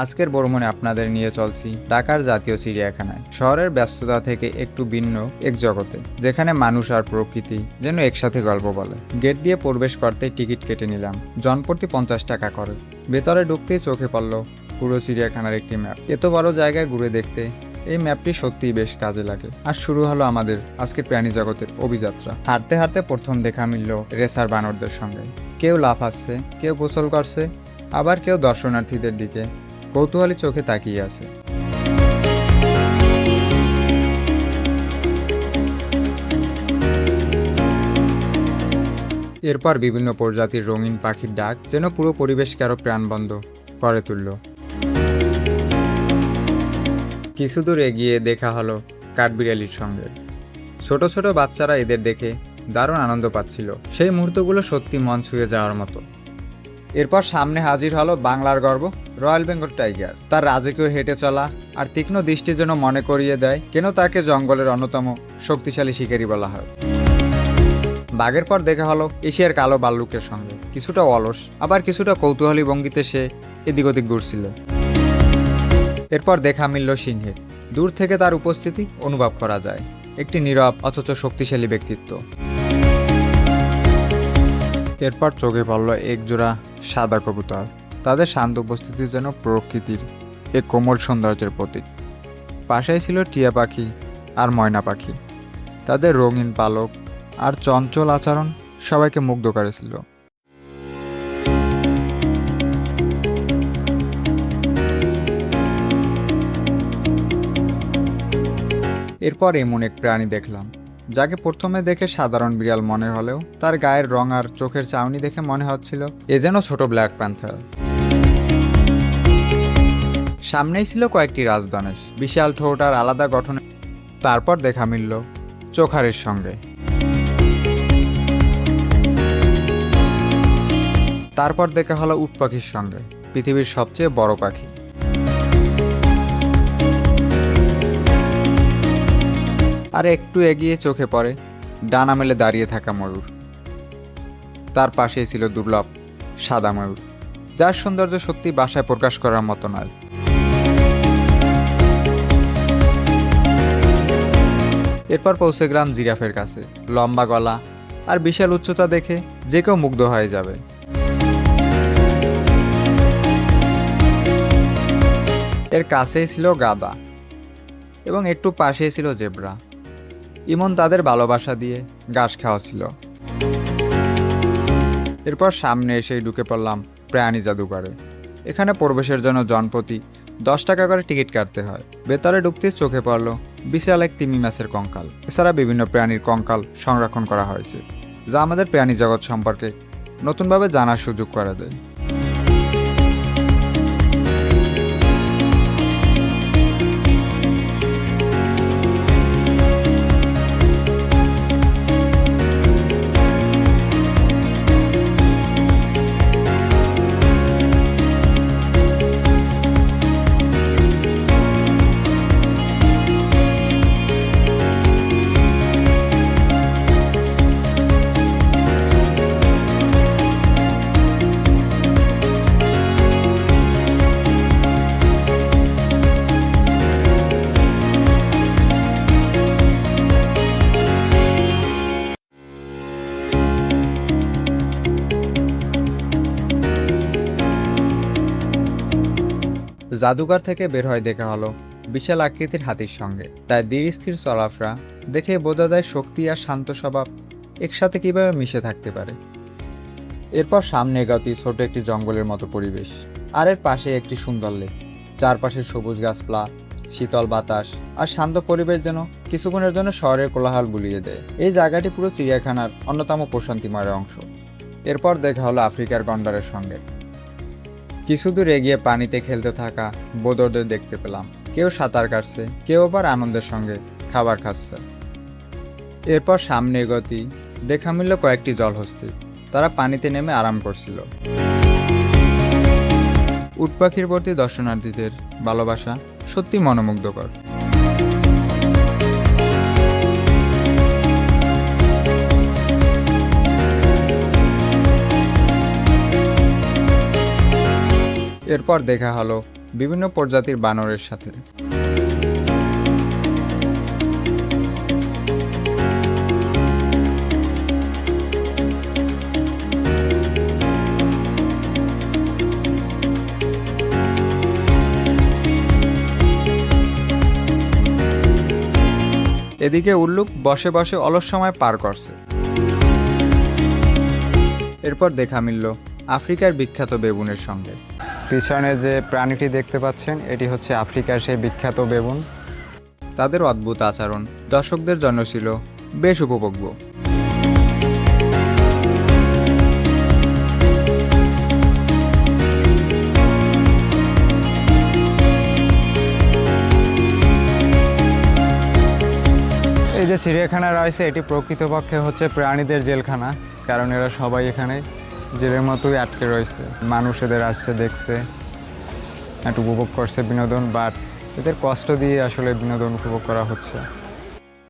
আজকের ভ্রমণে আপনাদের নিয়ে চলছি ঢাকার জাতীয় চিড়িয়াখানায়। শহরের ব্যস্ততা থেকে একটু ভিন্ন এক জগতে, যেখানে মানুষ আর প্রকৃতি যেন একসাথে গল্প বলে। গেট দিয়ে প্রবেশ করতেই টিকিট কেটে নিলাম, জনপ্রতি 50 টাকা করে। ভেতরে ঢুকতেই চোখে পড়ল পুরো চিড়িয়াখানার একটি ম্যাপ। এত বড় জায়গায় ঘুরে দেখতে এই ম্যাপটি সত্যিই বেশ কাজে লাগে। আর শুরু হলো আমাদের আজকের প্রাণী জগতের অভিযাত্রা। হাঁটতে হাঁটতে প্রথম দেখা মিলল রেসার বানরদের সঙ্গে। কেউ লাফাচ্ছে, কেউ গোসল করছে, আবার কেউ দর্শনার্থীদের দিকে কৌতূহলী চোখে তাকিয়ে আছে। এরপর বিভিন্ন প্রজাতির রঙিন পাখির ডাক যেন পুরো পরিবেশকে আরো প্রাণবন্ত করে তুলল। কিছু দূর এগিয়ে দেখা হলো কাঠবিড়ালির সঙ্গে। ছোট ছোট বাচ্চারা এদের দেখে দারুণ আনন্দ পাচ্ছিল। সেই মুহূর্তগুলো সত্যি মন ছুঁয়ে যাওয়ার মতো। এরপর সামনে হাজির হলো বাংলার গর্ব রয়্যাল বেঙ্গল টাইগার। তার রাজকীয় হেঁটে চলা আর তীক্ষ্ণ দৃষ্টি যেন মনে করিয়ে দেয় কেন তাকে জঙ্গলের অন্যতম শক্তিশালী শিকারী বলা হয়। বাঘের পর দেখা হলো এশিয়ার কালো ভাল্লুকের সঙ্গে। কিছুটা অলস, আবার কিছুটা কৌতূহলী ভঙ্গিতে সে এদিক ওদিক ঘুরছিল। এরপর দেখা মিলল সিংহের। দূর থেকে তার উপস্থিতি অনুভব করা যায়, একটি নীরব অথচ শক্তিশালী ব্যক্তিত্ব। এরপর চোখে পড়ল একজোড়া সাদা কবুতর। তাদের শান্ত উপস্থিতি যেন প্রকৃতির এক কোমল সৌন্দর্যের প্রতীক। পাশেই ছিল টিয়া পাখি আর ময়না পাখি। তাদের রঙিন পালক আর চঞ্চল আচরণ সবাইকে মুগ্ধ করেছিল। এরপর এমন এক প্রাণী দেখলাম যাকে প্রথমে দেখে সাধারণ বিড়াল মনে হলেও তার গায়ের রং আর চোখের চাউনি দেখে মনে হচ্ছিল এ যেন ছোট ব্ল্যাক প্যান্থার। সামনেই ছিল কয়েকটি রাজধনেশ, বিশাল ঠোঁট আর আলাদা গঠনে। তারপর দেখা মিলল চোখারের সঙ্গে। তারপর দেখা হলো উট পাখির সঙ্গে, পৃথিবীর সবচেয়ে বড় পাখি। আর একটু এগিয়ে চোখে পড়ে ডানা মেলে দাঁড়িয়ে থাকা ময়ূর। তার পাশেই ছিল দুর্লভ সাদা ময়ূর, যার সৌন্দর্য সত্যি ভাষায় প্রকাশ করার মতো নয়। এরপর পৌঁছে গেলাম জিরাফের কাছে। লম্বা গলা আর বিশাল উচ্চতা দেখে যে কেউ মুগ্ধ হয়ে যাবে। এর কাছেই ছিল গাধা এবং একটু পাশেই ছিল জেব্রা। ইমন তাদের ভালোবাসা দিয়ে ঘাস খাওয়াচ্ছিল। এরপর সামনে এসেই ঢুকে পড়লাম প্রাণী জাদুঘরে। এখানে প্রবেশের জন্য জনপ্রতি 10 টাকা করে টিকিট কাটতে হয়। ভেতরে ঢুকতে চোখে পড়ল বিশাল এক তিমি মাছের কঙ্কাল। এছাড়া বিভিন্ন প্রাণীর কঙ্কাল সংরক্ষণ করা হয়েছে, যা আমাদের প্রাণী জগৎ সম্পর্কে নতুনভাবে জানার সুযোগ করে দেয়। জাদুঘর থেকে বের হয়ে দেখা হলো বিশাল আকৃতির হাতির সঙ্গে। তাই ধীর স্থির চলাফেরা দেখে বোঝা যায় শক্তি আর শান্ত স্বভাব একসাথে কিভাবে মিশে থাকতে পারে। এরপর সামনে এগোতে ছোট একটি জঙ্গলের মতো পরিবেশ, আর এর পাশে একটি সুন্দর লেক। চারপাশে সবুজ গাছপালা, শীতল বাতাস আর শান্ত পরিবেশ যেন কিছুক্ষণের জন্য শহরের কোলাহল ভুলিয়ে দেয়। এই জায়গাটি পুরো চিড়িয়াখানার অন্যতম প্রশান্তিময় অংশ। এরপর দেখা হলো আফ্রিকার গন্ডারের সঙ্গে। কিছু দূর এগিয়ে পানিতে খেলতে থাকা বোদরদের দেখতে পেলাম। কেউ সাঁতার কাটছে, কেউ আবার আনন্দের সঙ্গে খাবার খাচ্ছে। এরপর সামনে এগোতেই দেখা মিলল কয়েকটি জলহস্তি। তারা পানিতে নেমে আরাম করছিল। উট পাখির প্রতি দর্শনার্থীদের ভালোবাসা সত্যি মনোমুগ্ধকর। এরপর দেখা হলো বিভিন্ন প্রজাতির বানরের সাথে। এদিকে উল্লুক বসে বসে অলস সময় পার করছে। এরপর দেখা মিলল আফ্রিকার বিখ্যাত বেবুনের সঙ্গে। পিছনে যে প্রাণীটি দেখতে পাচ্ছেন এটি হচ্ছে আফ্রিকার সেই বিখ্যাত বেবুন। তাদের অদ্ভুত আচরণ দর্শকদের জন্য ছিল বেশ উপভোগ্য। এই যে চিড়িয়াখানা রয়েছে এটি প্রকৃতপক্ষে হচ্ছে প্রাণীদের জেলখানা, কারণ এরা সবাই এখানে জেলের মতোই আটকে রয়েছে। মানুষ এদের আসছে, দেখছে, একটু উপভোগ করছে বিনোদন, বাট এদের কষ্ট দিয়ে আসলে বিনোদন উপভোগ করা হচ্ছে।